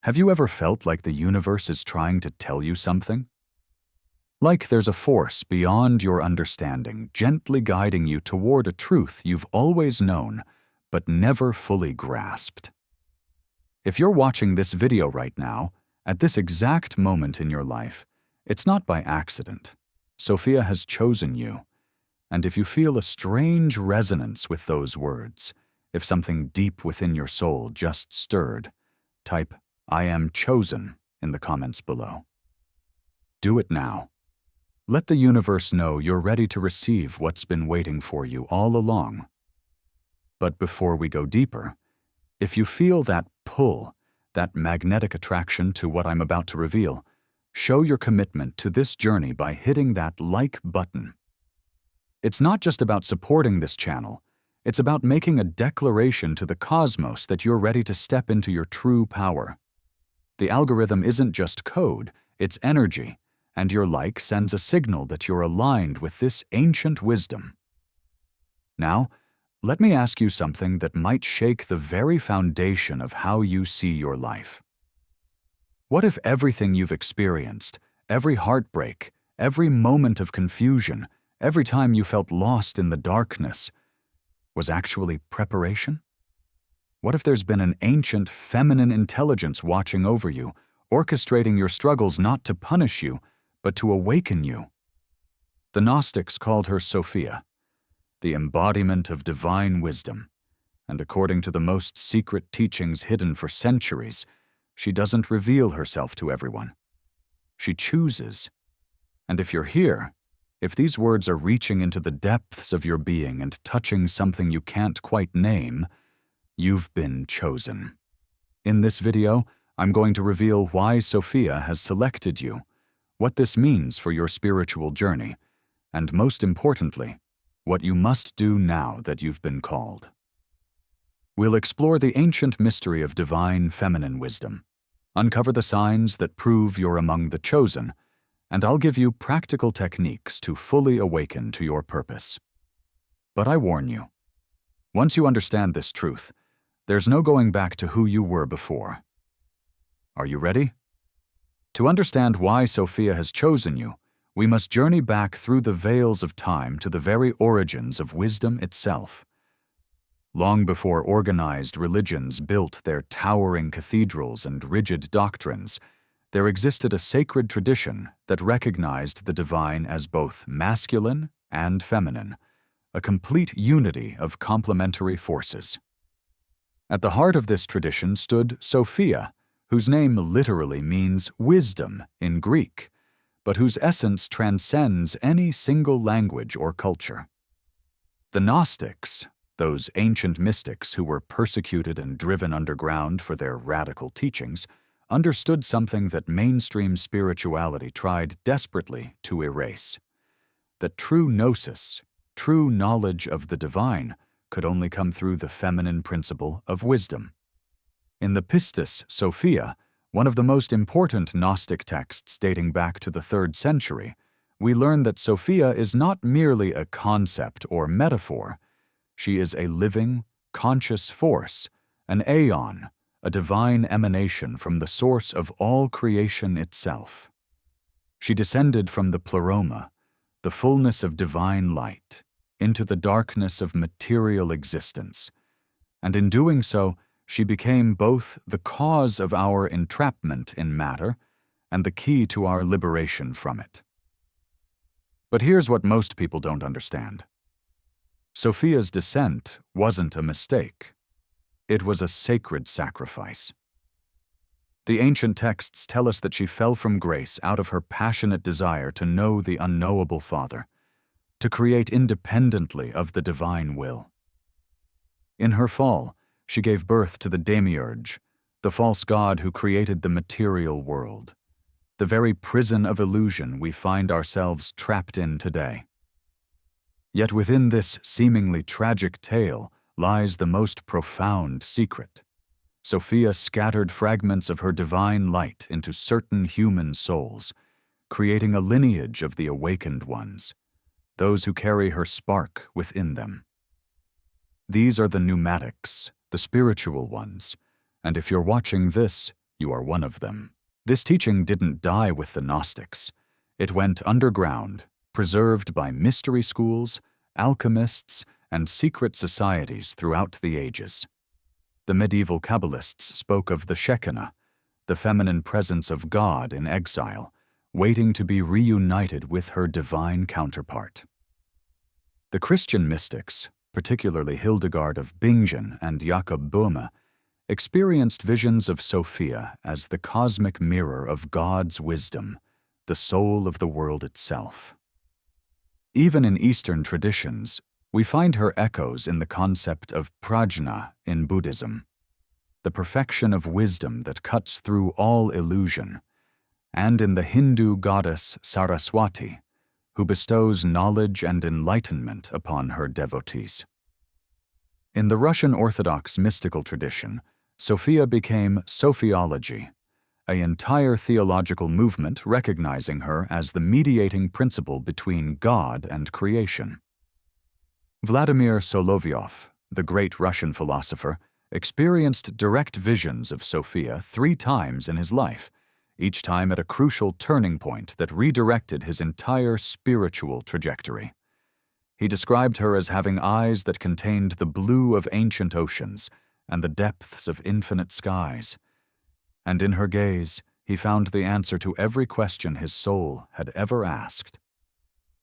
Have you ever felt like the universe is trying to tell you something? Like there's a force beyond your understanding, gently guiding you toward a truth you've always known, but never fully grasped. If you're watching this video right now, at this exact moment in your life, it's not by accident. Sophia has chosen you. And if you feel a strange resonance with those words, if something deep within your soul just stirred, type "I am chosen" in the comments below. Do it now. Let the universe know you're ready to receive what's been waiting for you all along. But before we go deeper, if you feel that pull, that magnetic attraction to what I'm about to reveal, show your commitment to this journey by hitting that like button. It's not just about supporting this channel, it's about making a declaration to the cosmos that you're ready to step into your true power. The algorithm isn't just code, it's energy, and your like sends a signal that you're aligned with this ancient wisdom. Now, let me ask you something that might shake the very foundation of how you see your life. What if everything you've experienced, every heartbreak, every moment of confusion, every time you felt lost in the darkness, was actually preparation? What if there's been an ancient feminine intelligence watching over you, orchestrating your struggles not to punish you, but to awaken you? The Gnostics called her Sophia, the embodiment of divine wisdom, and according to the most secret teachings hidden for centuries, she doesn't reveal herself to everyone. She chooses. And if you're here, if these words are reaching into the depths of your being and touching something you can't quite name, you've been chosen. In this video, I'm going to reveal why Sophia has selected you, what this means for your spiritual journey, and most importantly, what you must do now that you've been called. We'll explore the ancient mystery of divine feminine wisdom, uncover the signs that prove you're among the chosen, and I'll give you practical techniques to fully awaken to your purpose. But I warn you, once you understand this truth, there's no going back to who you were before. Are you ready? To understand why Sophia has chosen you, we must journey back through the veils of time to the very origins of wisdom itself. Long before organized religions built their towering cathedrals and rigid doctrines, there existed a sacred tradition that recognized the divine as both masculine and feminine, a complete unity of complementary forces. At the heart of this tradition stood Sophia, whose name literally means wisdom in Greek, but whose essence transcends any single language or culture. The Gnostics, those ancient mystics who were persecuted and driven underground for their radical teachings, understood something that mainstream spirituality tried desperately to erase: that true gnosis, true knowledge of the divine, could only come through the feminine principle of wisdom. In the Pistis Sophia, one of the most important Gnostic texts dating back to the 3rd century, we learn that Sophia is not merely a concept or metaphor. She is a living, conscious force, an aeon, a divine emanation from the source of all creation itself. She descended from the pleroma, the fullness of divine light, into the darkness of material existence, and in doing so, she became both the cause of our entrapment in matter and the key to our liberation from it. But here's what most people don't understand. Sophia's descent wasn't a mistake. It was a sacred sacrifice. The ancient texts tell us that she fell from grace out of her passionate desire to know the unknowable Father, to create independently of the divine will. In her fall, she gave birth to the demiurge, the false god who created the material world, the very prison of illusion we find ourselves trapped in today. Yet within this seemingly tragic tale lies the most profound secret. Sophia scattered fragments of her divine light into certain human souls, creating a lineage of the awakened ones, those who carry her spark within them. These are the pneumatics, the spiritual ones, and if you're watching this, You are one of them. This teaching didn't die with the Gnostics. It went underground, preserved by mystery schools, alchemists, and secret societies throughout the ages. The medieval Kabbalists spoke of the Shekinah, the feminine presence of God in exile, waiting to be reunited with her divine counterpart. The Christian mystics, particularly Hildegard of Bingen and Jakob Böhme, experienced visions of Sophia as the cosmic mirror of God's wisdom, the soul of the world itself. Even in Eastern traditions, we find her echoes in the concept of prajna in Buddhism, the perfection of wisdom that cuts through all illusion, and in the Hindu goddess Saraswati, who bestows knowledge and enlightenment upon her devotees. In the Russian Orthodox mystical tradition, Sophia became Sophiology, an entire theological movement recognizing her as the mediating principle between God and creation. Vladimir Solovyov, the great Russian philosopher, experienced direct visions of Sophia 3 times in his life, each time at a crucial turning point that redirected his entire spiritual trajectory. He described her as having eyes that contained the blue of ancient oceans and the depths of infinite skies. And in her gaze, he found the answer to every question his soul had ever asked.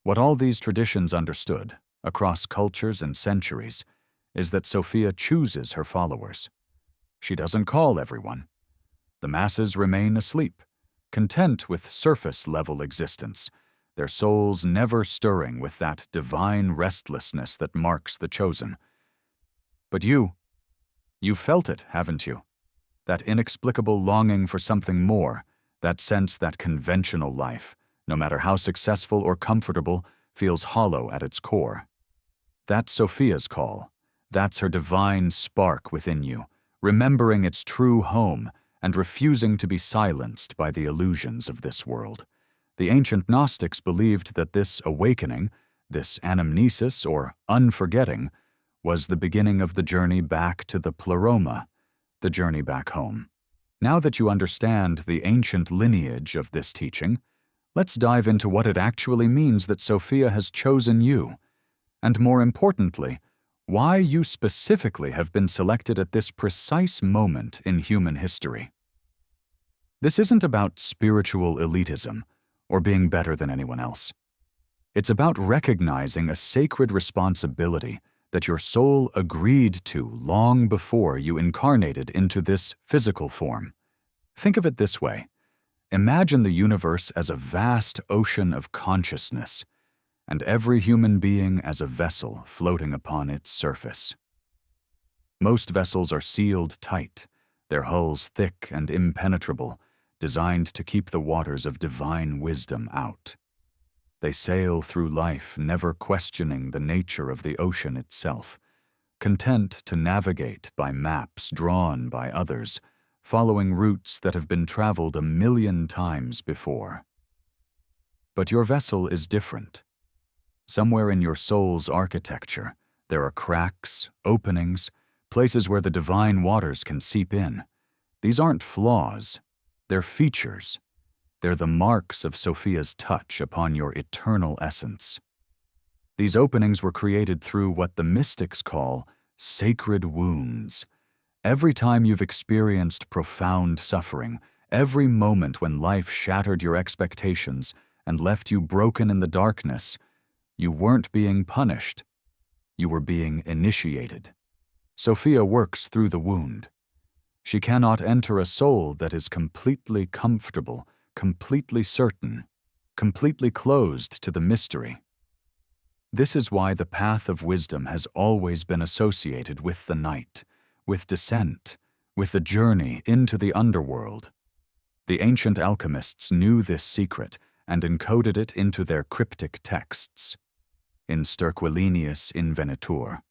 What all these traditions understood, across cultures and centuries, is that Sophia chooses her followers. She doesn't call everyone. The masses remain asleep, content with surface-level existence, their souls never stirring with that divine restlessness that marks the chosen. But you've felt it, haven't you? That inexplicable longing for something more, that sense that conventional life, no matter how successful or comfortable, feels hollow at its core. That's Sophia's call. That's her divine spark within you, remembering its true home and refusing to be silenced by the illusions of this world. The ancient Gnostics believed that this awakening, this anamnesis or unforgetting, was the beginning of the journey back to the pleroma, the journey back home. Now that you understand the ancient lineage of this teaching, let's dive into what it actually means that Sophia has chosen you, and more importantly, why you specifically have been selected at this precise moment in human history. This isn't about spiritual elitism or being better than anyone else. It's about recognizing a sacred responsibility that your soul agreed to long before you incarnated into this physical form. Think of it this way. Imagine the universe as a vast ocean of consciousness, and every human being as a vessel floating upon its surface. Most vessels are sealed tight, their hulls thick and impenetrable, designed to keep the waters of divine wisdom out. They sail through life, never questioning the nature of the ocean itself, content to navigate by maps drawn by others, following routes that have been traveled 1,000,000 times before. But your vessel is different. Somewhere in your soul's architecture, there are cracks, openings, places where the divine waters can seep in. These aren't flaws, they're features. They're the marks of Sophia's touch upon your eternal essence. These openings were created through what the mystics call sacred wounds. Every time you've experienced profound suffering, every moment when life shattered your expectations and left you broken in the darkness, you weren't being punished. You were being initiated. Sophia works through the wound. She cannot enter a soul that is completely comfortable, completely certain, completely closed to the mystery. This is why the path of wisdom has always been associated with the night, with descent, with the journey into the underworld. The ancient alchemists knew this secret and encoded it into their cryptic texts. In sterquilinius invenitur.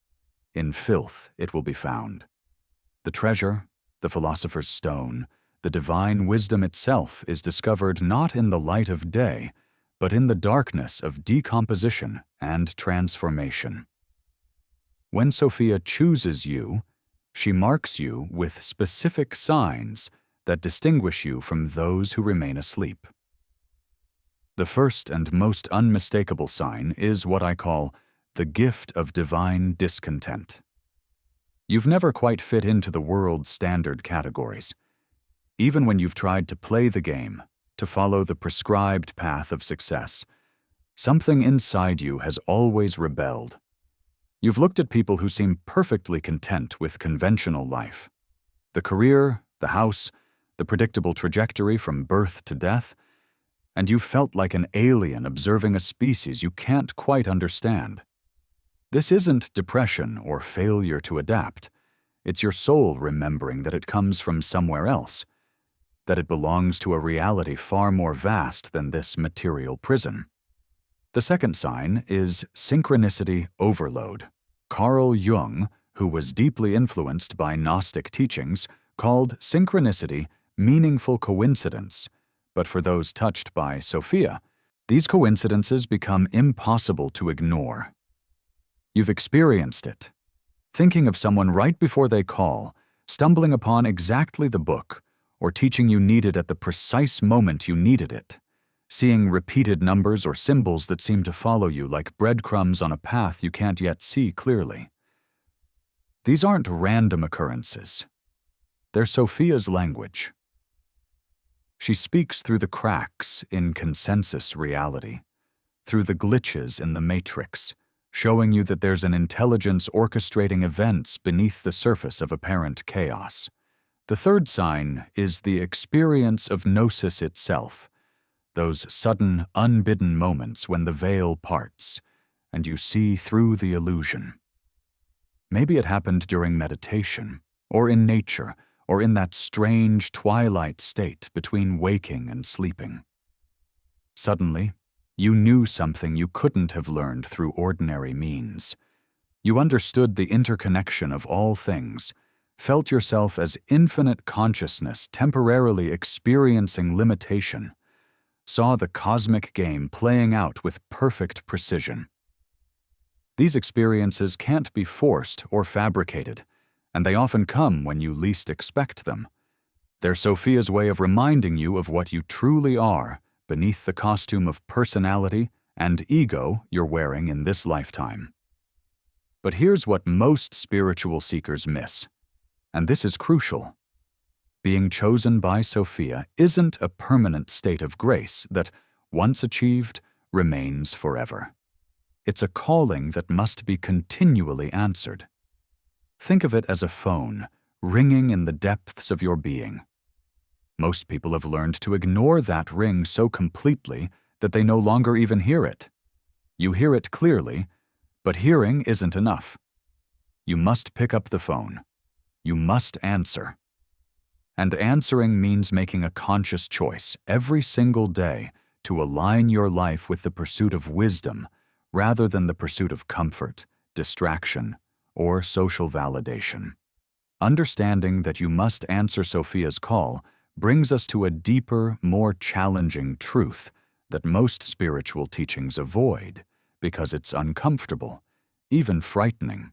In filth it will be found. The treasure, the philosopher's stone, the divine wisdom itself is discovered not in the light of day, but in the darkness of decomposition and transformation. When Sophia chooses you, she marks you with specific signs that distinguish you from those who remain asleep. The first and most unmistakable sign is what I call the gift of divine discontent. You've never quite fit into the world's standard categories. Even when you've tried to play the game, to follow the prescribed path of success, something inside you has always rebelled. You've looked at people who seem perfectly content with conventional life. The career, the house, the predictable trajectory from birth to death, and you felt like an alien observing a species you can't quite understand. This isn't depression or failure to adapt. It's your soul remembering that it comes from somewhere else, that it belongs to a reality far more vast than this material prison. The second sign is synchronicity overload. Carl Jung, who was deeply influenced by Gnostic teachings, called synchronicity meaningful coincidence. But for those touched by Sophia, these coincidences become impossible to ignore. You've experienced it. Thinking of someone right before they call, stumbling upon exactly the book, or teaching you needed at the precise moment you needed it. Seeing repeated numbers or symbols that seem to follow you like breadcrumbs on a path you can't yet see clearly. These aren't random occurrences. They're Sophia's language. She speaks through the cracks in consensus reality, through the glitches in the matrix, showing you that there's an intelligence orchestrating events beneath the surface of apparent chaos. The third sign is the experience of gnosis itself, those sudden, unbidden moments when the veil parts, and you see through the illusion. Maybe it happened during meditation, or in nature, or in that strange twilight state between waking and sleeping. Suddenly, you knew something you couldn't have learned through ordinary means. You understood the interconnection of all things, felt yourself as infinite consciousness temporarily experiencing limitation, saw the cosmic game playing out with perfect precision. These experiences can't be forced or fabricated, and they often come when you least expect them. They're Sophia's way of reminding you of what you truly are beneath the costume of personality and ego you're wearing in this lifetime. But here's what most spiritual seekers miss, and this is crucial. Being chosen by Sophia isn't a permanent state of grace that, once achieved, remains forever. It's a calling that must be continually answered. Think of it as a phone ringing in the depths of your being. Most people have learned to ignore that ring so completely that they no longer even hear it. You hear it clearly, but hearing isn't enough. You must pick up the phone. You must answer. And answering means making a conscious choice every single day to align your life with the pursuit of wisdom rather than the pursuit of comfort, distraction, or social validation. Understanding that you must answer Sophia's call brings us to a deeper, more challenging truth that most spiritual teachings avoid because it's uncomfortable, even frightening.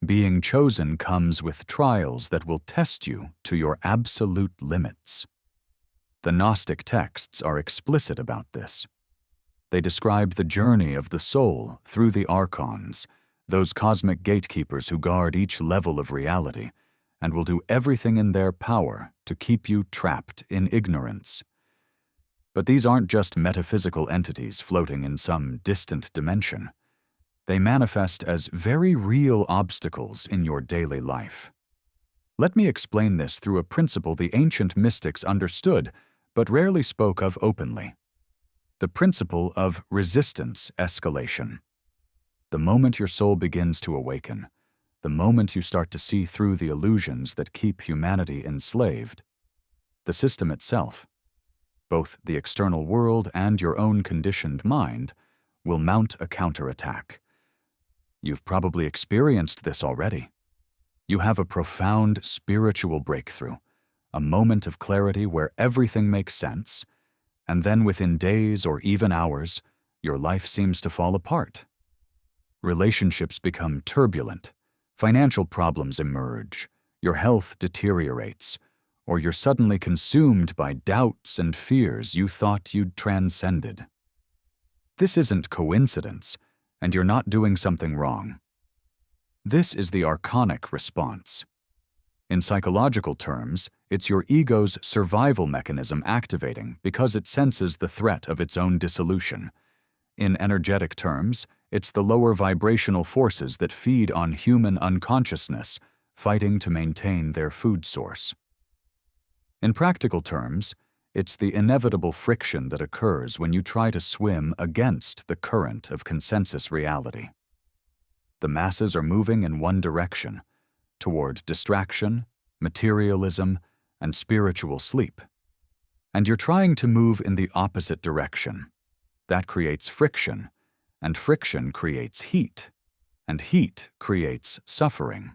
Being chosen comes with trials that will test you to your absolute limits. The Gnostic texts are explicit about this. They describe the journey of the soul through the archons, those cosmic gatekeepers who guard each level of reality and will do everything in their power to keep you trapped in ignorance. But these aren't just metaphysical entities floating in some distant dimension. They manifest as very real obstacles in your daily life. Let me explain this through a principle the ancient mystics understood but rarely spoke of openly. The principle of resistance escalation. The moment your soul begins to awaken, the moment you start to see through the illusions that keep humanity enslaved, the system itself, both the external world and your own conditioned mind, will mount a counterattack. You've probably experienced this already. You have a profound spiritual breakthrough, a moment of clarity where everything makes sense, and then within days or even hours, your life seems to fall apart. Relationships become turbulent, financial problems emerge, your health deteriorates, or you're suddenly consumed by doubts and fears you thought you'd transcended. This isn't coincidence, and you're not doing something wrong. This is the archonic response. In psychological terms, it's your ego's survival mechanism activating because it senses the threat of its own dissolution. In energetic terms, it's the lower vibrational forces that feed on human unconsciousness, fighting to maintain their food source. In practical terms, it's the inevitable friction that occurs when you try to swim against the current of consensus reality. The masses are moving in one direction, toward distraction, materialism, and spiritual sleep. And you're trying to move in the opposite direction. That creates friction, and friction creates heat, and heat creates suffering.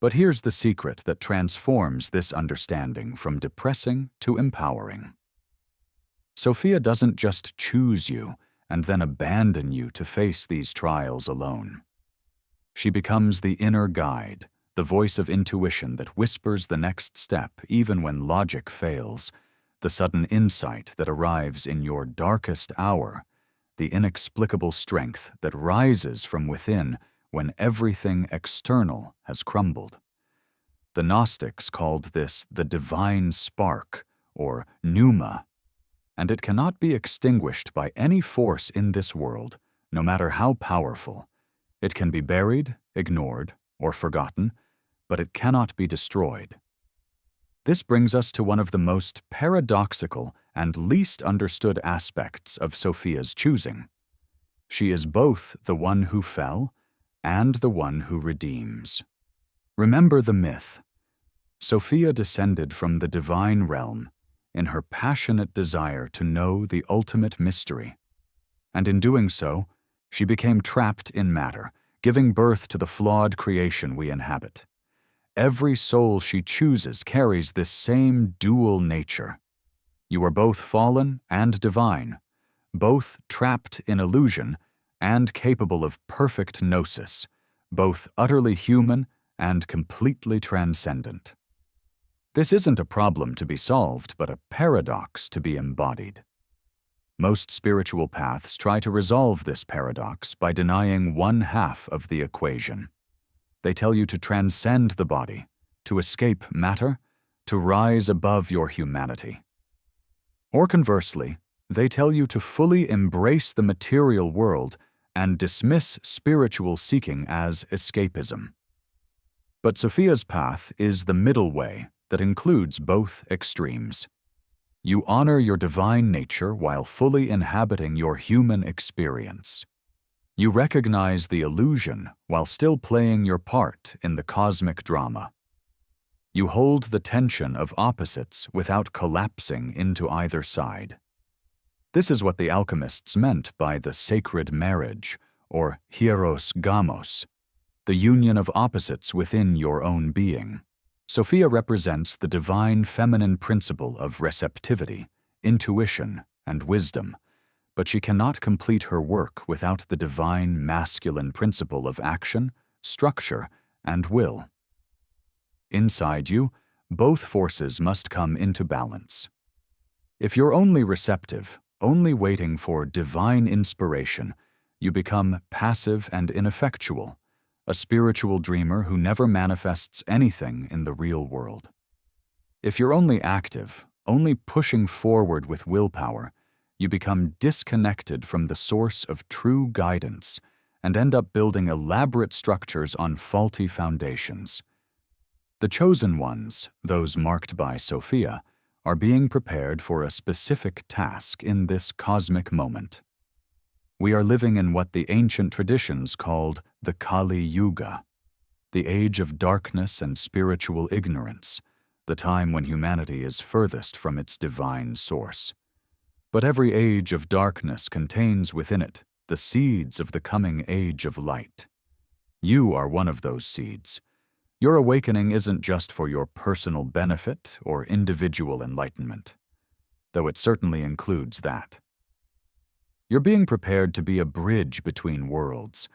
But here's the secret that transforms this understanding from depressing to empowering. Sophia doesn't just choose you and then abandon you to face these trials alone. She becomes the inner guide, the voice of intuition that whispers the next step even when logic fails, the sudden insight that arrives in your darkest hour, the inexplicable strength that rises from within when everything external has crumbled. The Gnostics called this the divine spark, or pneuma, and it cannot be extinguished by any force in this world, no matter how powerful. It can be buried, ignored, or forgotten, but it cannot be destroyed. This brings us to one of the most paradoxical and least understood aspects of Sophia's choosing. She is both the one who fell and the one who redeems. Remember the myth. Sophia descended from the divine realm in her passionate desire to know the ultimate mystery, and in doing so, she became trapped in matter, giving birth to the flawed creation we inhabit. Every soul she chooses carries this same dual nature. You are both fallen and divine, both trapped in illusion and capable of perfect gnosis, both utterly human and completely transcendent. This isn't a problem to be solved, but a paradox to be embodied. Most spiritual paths try to resolve this paradox by denying one half of the equation. They tell you to transcend the body, to escape matter, to rise above your humanity. Or conversely, they tell you to fully embrace the material world and dismiss spiritual seeking as escapism. But Sophia's path is the middle way that includes both extremes. You honor your divine nature while fully inhabiting your human experience. You recognize the illusion while still playing your part in the cosmic drama. You hold the tension of opposites without collapsing into either side. This is what the alchemists meant by the sacred marriage, or hieros gamos, the union of opposites within your own being. Sophia represents the divine feminine principle of receptivity, intuition, and wisdom, but she cannot complete her work without the divine masculine principle of action, structure, and will. Inside you, both forces must come into balance. If you're only receptive, only waiting for divine inspiration, you become passive and ineffectual, a spiritual dreamer who never manifests anything in the real world. If you're only active, only pushing forward with willpower, you become disconnected from the source of true guidance and end up building elaborate structures on faulty foundations. The chosen ones, those marked by Sophia, are being prepared for a specific task in this cosmic moment. We are living in what the ancient traditions called the Kali Yuga, the age of darkness and spiritual ignorance, the time when humanity is furthest from its divine source. But every age of darkness contains within it the seeds of the coming age of light. You are one of those seeds. Your awakening isn't just for your personal benefit or individual enlightenment, though it certainly includes that. You're being prepared to be a bridge between worlds,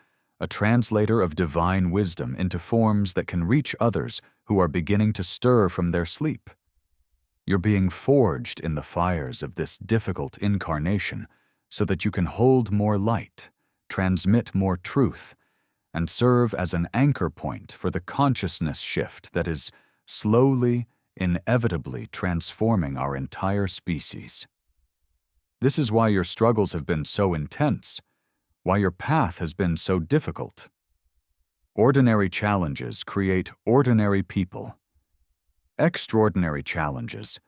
a translator of divine wisdom into forms that can reach others who are beginning to stir from their sleep. You're being forged in the fires of this difficult incarnation so that you can hold more light, transmit more truth, and serve as an anchor point for the consciousness shift that is slowly, inevitably transforming our entire species. This is why your struggles have been so intense, why your path has been so difficult. Ordinary challenges create ordinary people. Extraordinary challenges,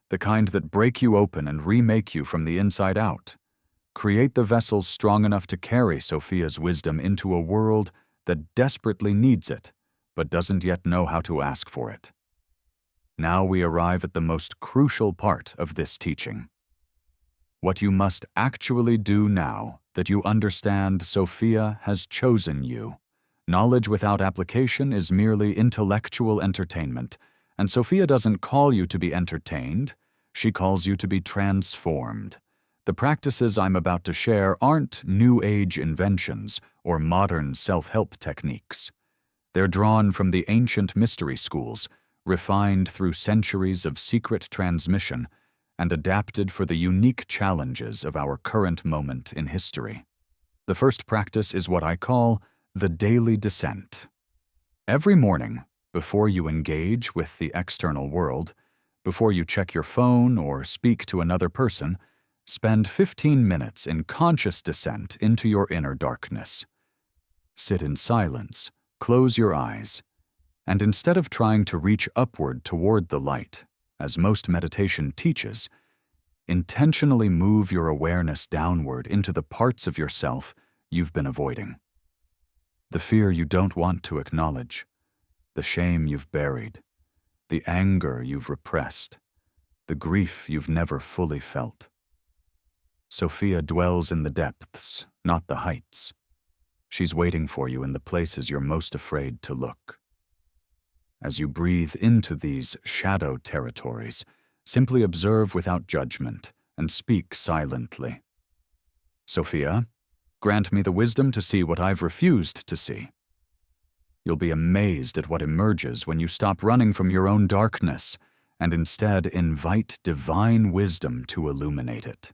the kind that break you open and remake you from the inside out, create the vessels strong enough to carry Sophia's wisdom into a world that desperately needs it, but doesn't yet know how to ask for it. Now we arrive at the most crucial part of this teaching. What you must actually do now that you understand Sophia has chosen you. Knowledge without application is merely intellectual entertainment, and Sophia doesn't call you to be entertained, she calls you to be transformed. The practices I'm about to share aren't New Age inventions or modern self-help techniques. They're drawn from the ancient mystery schools, refined through centuries of secret transmission, and adapted for the unique challenges of our current moment in history. The first practice is what I call the daily descent. Every morning, before you engage with the external world, before you check your phone or speak to another person, spend 15 minutes in conscious descent into your inner darkness. Sit in silence, close your eyes, and instead of trying to reach upward toward the light, as most meditation teaches, intentionally move your awareness downward into the parts of yourself you've been avoiding. The fear you don't want to acknowledge, the shame you've buried, the anger you've repressed, the grief you've never fully felt. Sophia dwells in the depths, not the heights. She's waiting for you in the places you're most afraid to look. As you breathe into these shadow territories, simply observe without judgment and speak silently. Sophia, grant me the wisdom to see what I've refused to see. You'll be amazed at what emerges when you stop running from your own darkness and instead invite divine wisdom to illuminate it.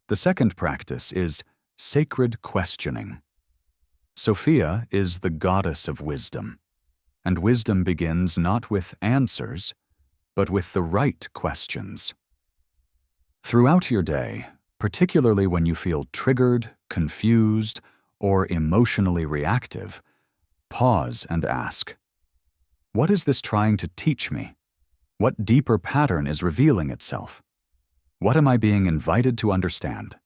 The second practice is sacred questioning. Sophia is the goddess of wisdom, and wisdom begins not with answers, but with the right questions. Throughout your day, particularly when you feel triggered, confused, or emotionally reactive, pause and ask, what is this trying to teach me? What deeper pattern is revealing itself? What am I being invited to understand?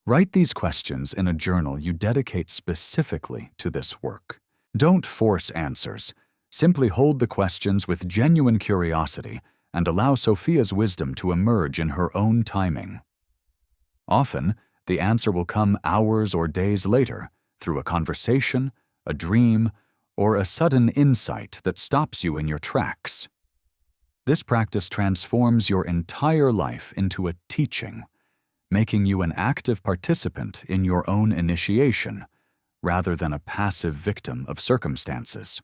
Write these questions in a journal you dedicate specifically to this work. Don't force answers. Simply hold the questions with genuine curiosity and allow Sophia's wisdom to emerge in her own timing. Often, the answer will come hours or days later through a conversation, a dream, or a sudden insight that stops you in your tracks. This practice transforms your entire life into a teaching, making you an active participant in your own initiation, rather than a passive victim of circumstances.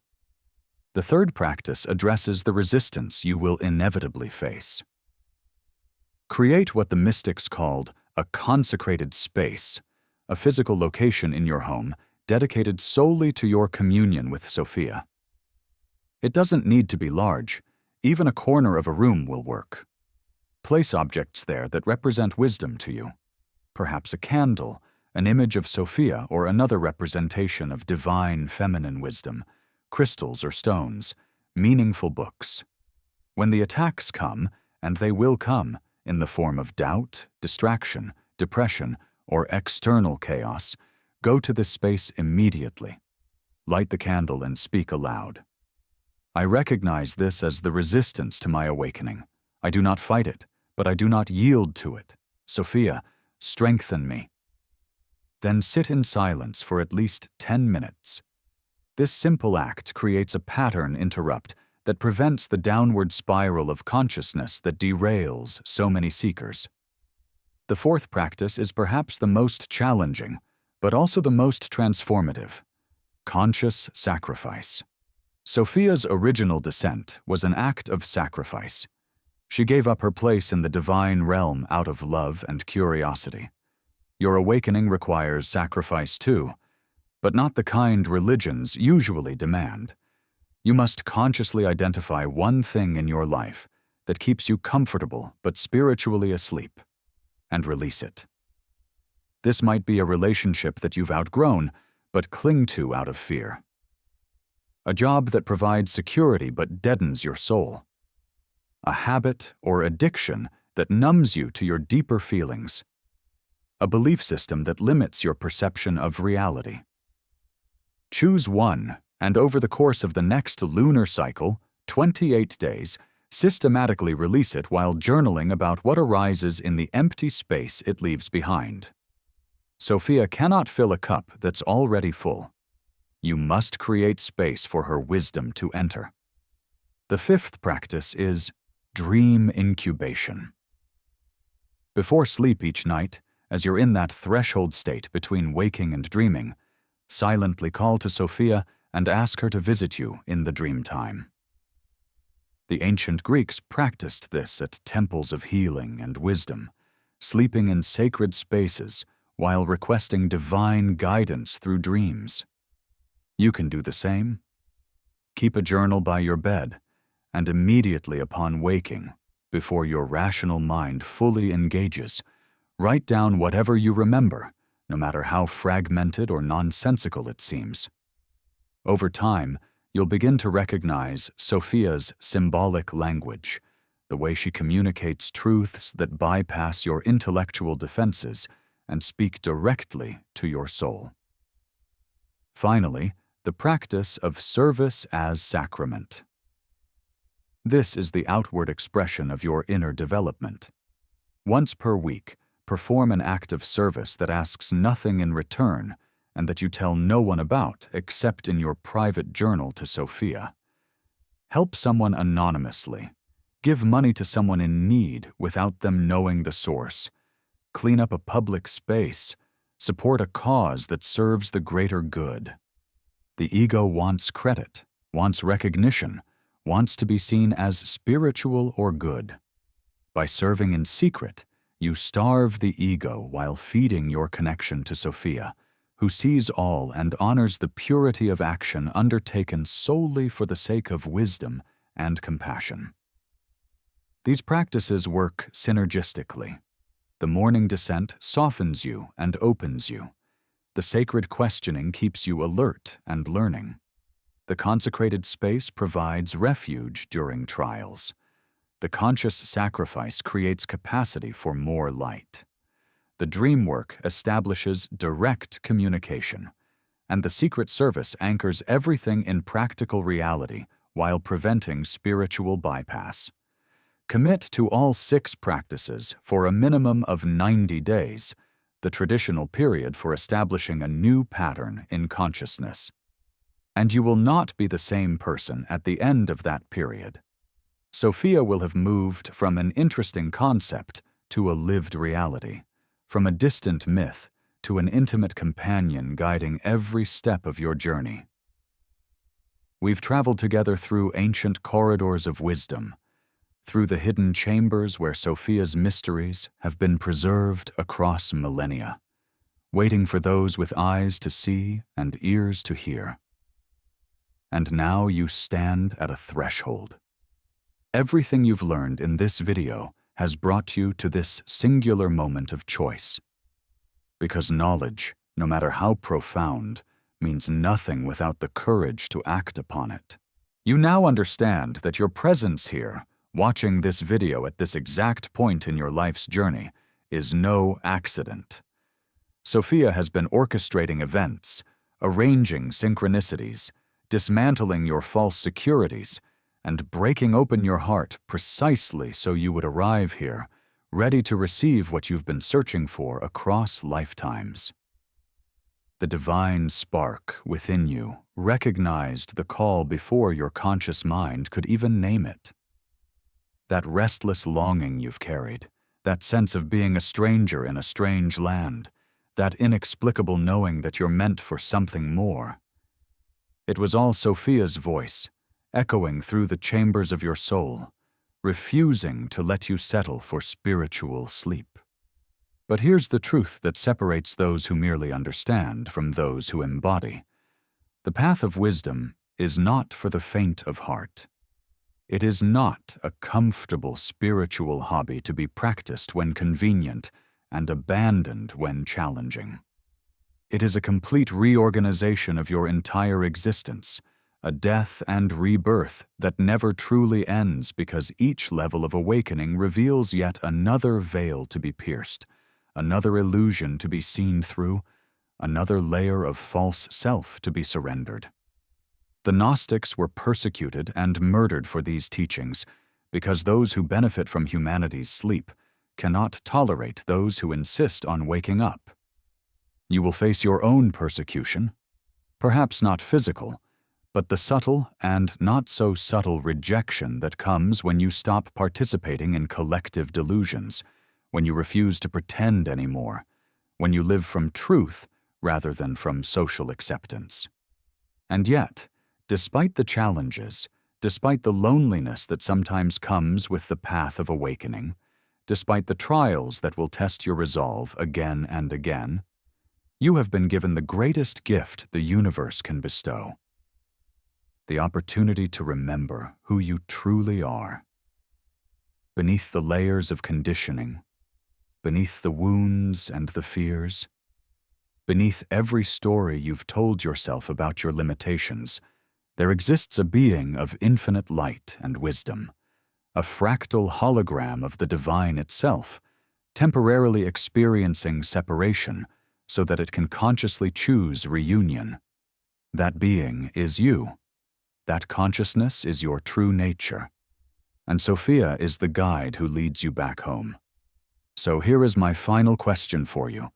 The third practice addresses the resistance you will inevitably face. Create what the mystics called a consecrated space, a physical location in your home dedicated solely to your communion with Sophia. It doesn't need to be large. Even a corner of a room will work. Place objects there that represent wisdom to you. Perhaps a candle, an image of Sophia, or another representation of divine feminine wisdom, crystals or stones, meaningful books. When the attacks come, and they will come, in the form of doubt, distraction, depression, or external chaos, go to this space immediately. Light the candle and speak aloud. I recognize this as the resistance to my awakening. I do not fight it, but I do not yield to it. Sophia, strengthen me. Then sit in silence for at least 10 minutes. This simple act creates a pattern interrupt that prevents the downward spiral of consciousness that derails so many seekers. The fourth practice is perhaps the most challenging, but also the most transformative: conscious sacrifice. Sophia's original descent was an act of sacrifice. She gave up her place in the divine realm out of love and curiosity. Your awakening requires sacrifice too, but not the kind religions usually demand. You must consciously identify one thing in your life that keeps you comfortable but spiritually asleep, and release it. This might be a relationship that you've outgrown but cling to out of fear. A job that provides security but deadens your soul. A habit or addiction that numbs you to your deeper feelings. A belief system that limits your perception of reality. Choose one, and over the course of the next lunar cycle, 28 days, systematically release it while journaling about what arises in the empty space it leaves behind. Sophia cannot fill a cup that's already full. You must create space for her wisdom to enter. The fifth practice is dream incubation. Before sleep each night, as you're in that threshold state between waking and dreaming, silently call to Sophia and ask her to visit you in the dream time. The ancient Greeks practiced this at temples of healing and wisdom, sleeping in sacred spaces while requesting divine guidance through dreams. You can do the same. Keep a journal by your bed, and immediately upon waking, before your rational mind fully engages, write down whatever you remember, no matter how fragmented or nonsensical it seems. Over time, you'll begin to recognize Sophia's symbolic language, the way she communicates truths that bypass your intellectual defenses and speak directly to your soul. Finally, the practice of service as sacrament. This is the outward expression of your inner development. Once per week, perform an act of service that asks nothing in return and that you tell no one about except in your private journal to Sophia. Help someone anonymously. Give money to someone in need without them knowing the source. Clean up a public space. Support a cause that serves the greater good. The ego wants credit, wants recognition, wants to be seen as spiritual or good. By serving in secret, you starve the ego while feeding your connection to Sophia, who sees all and honors the purity of action undertaken solely for the sake of wisdom and compassion. These practices work synergistically. The morning descent softens you and opens you. The sacred questioning keeps you alert and learning. The consecrated space provides refuge during trials. The conscious sacrifice creates capacity for more light. The dream work establishes direct communication, and the secret service anchors everything in practical reality while preventing spiritual bypass. Commit to all 6 practices for a minimum of 90 days, the traditional period for establishing a new pattern in consciousness. And you will not be the same person at the end of that period. Sophia will have moved from an interesting concept to a lived reality, from a distant myth to an intimate companion guiding every step of your journey. We've traveled together through ancient corridors of wisdom, through the hidden chambers where Sophia's mysteries have been preserved across millennia, waiting for those with eyes to see and ears to hear. And now you stand at a threshold. Everything you've learned in this video has brought you to this singular moment of choice. Because knowledge, no matter how profound, means nothing without the courage to act upon it. You now understand that your presence here, watching this video at this exact point in your life's journey, is no accident. Sophia has been orchestrating events, arranging synchronicities, dismantling your false securities, and breaking open your heart precisely so you would arrive here, ready to receive what you've been searching for across lifetimes. The divine spark within you recognized the call before your conscious mind could even name it. That restless longing you've carried, that sense of being a stranger in a strange land, that inexplicable knowing that you're meant for something more. It was all Sophia's voice, echoing through the chambers of your soul, refusing to let you settle for spiritual sleep. But here's the truth that separates those who merely understand from those who embody. The path of wisdom is not for the faint of heart. It is not a comfortable spiritual hobby to be practiced when convenient and abandoned when challenging. It is a complete reorganization of your entire existence, a death and rebirth that never truly ends because each level of awakening reveals yet another veil to be pierced, another illusion to be seen through, another layer of false self to be surrendered. The Gnostics were persecuted and murdered for these teachings because those who benefit from humanity's sleep cannot tolerate those who insist on waking up. You will face your own persecution, perhaps not physical, but the subtle and not so subtle rejection that comes when you stop participating in collective delusions, when you refuse to pretend anymore, when you live from truth rather than from social acceptance. And yet, despite the challenges, despite the loneliness that sometimes comes with the path of awakening, despite the trials that will test your resolve again and again, you have been given the greatest gift the universe can bestow: the opportunity to remember who you truly are. Beneath the layers of conditioning, beneath the wounds and the fears, beneath every story you've told yourself about your limitations, there exists a being of infinite light and wisdom, a fractal hologram of the divine itself, temporarily experiencing separation so that it can consciously choose reunion. That being is you. That consciousness is your true nature. And Sophia is the guide who leads you back home. So here is my final question for you,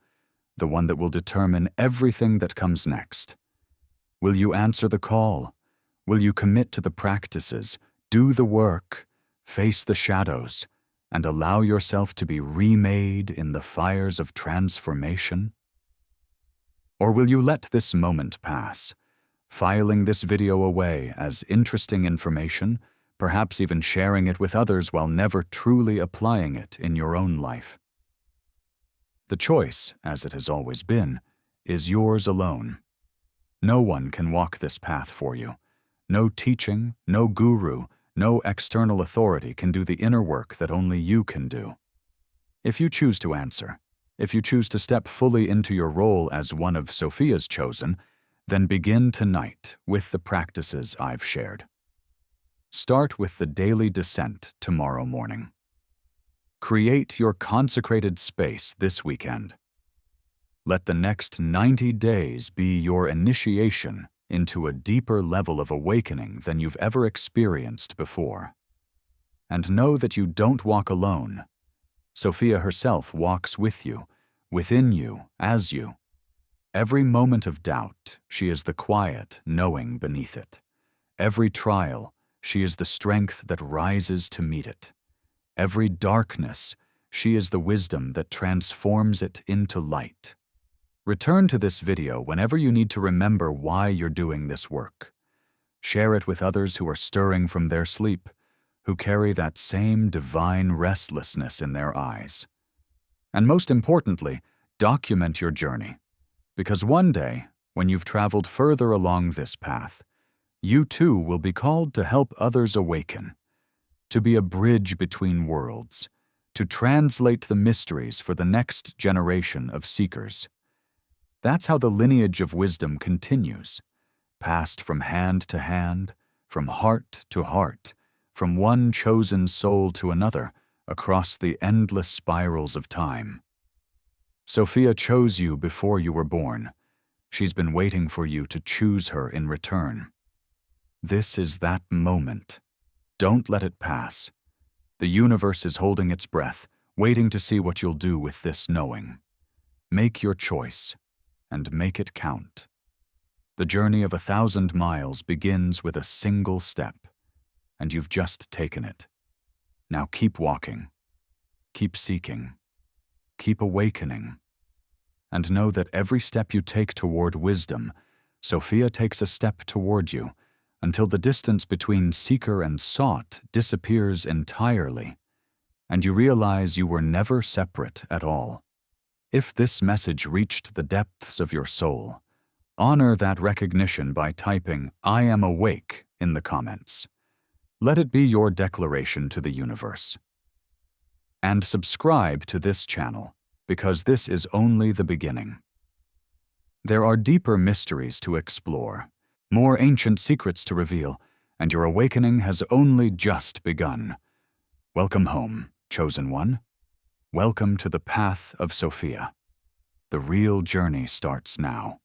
the one that will determine everything that comes next. Will you answer the call? Will you commit to the practices, do the work, face the shadows, and allow yourself to be remade in the fires of transformation? Or will you let this moment pass, filing this video away as interesting information, perhaps even sharing it with others while never truly applying it in your own life? The choice, as it has always been, is yours alone. No one can walk this path for you. No teaching, no guru, no external authority can do the inner work that only you can do. If you choose to answer, if you choose to step fully into your role as one of Sophia's chosen, then begin tonight with the practices I've shared. Start with the daily descent tomorrow morning. Create your consecrated space this weekend. Let the next 90 days be your initiation into a deeper level of awakening than you've ever experienced before. And know that you don't walk alone. Sophia herself walks with you, within you, as you. Every moment of doubt, she is the quiet knowing beneath it. Every trial, she is the strength that rises to meet it. Every darkness, she is the wisdom that transforms it into light. Return to this video whenever you need to remember why you're doing this work. Share it with others who are stirring from their sleep, who carry that same divine restlessness in their eyes. And most importantly, document your journey, because one day, when you've traveled further along this path, you too will be called to help others awaken, to be a bridge between worlds, to translate the mysteries for the next generation of seekers. That's how the lineage of wisdom continues, passed from hand to hand, from heart to heart, from one chosen soul to another, across the endless spirals of time. Sophia chose you before you were born. She's been waiting for you to choose her in return. This is that moment. Don't let it pass. The universe is holding its breath, waiting to see what you'll do with this knowing. Make your choice, and make it count. The journey of 1,000 miles begins with a single step, and you've just taken it. Now keep walking, keep seeking, keep awakening, and know that every step you take toward wisdom, Sophia takes a step toward you, until the distance between seeker and sought disappears entirely, and you realize you were never separate at all. If this message reached the depths of your soul, honor that recognition by typing "I am awake" in the comments. Let it be your declaration to the universe. And subscribe to this channel, because this is only the beginning. There are deeper mysteries to explore, more ancient secrets to reveal, and your awakening has only just begun. Welcome home, chosen one. Welcome to the path of Sophia. The real journey starts now.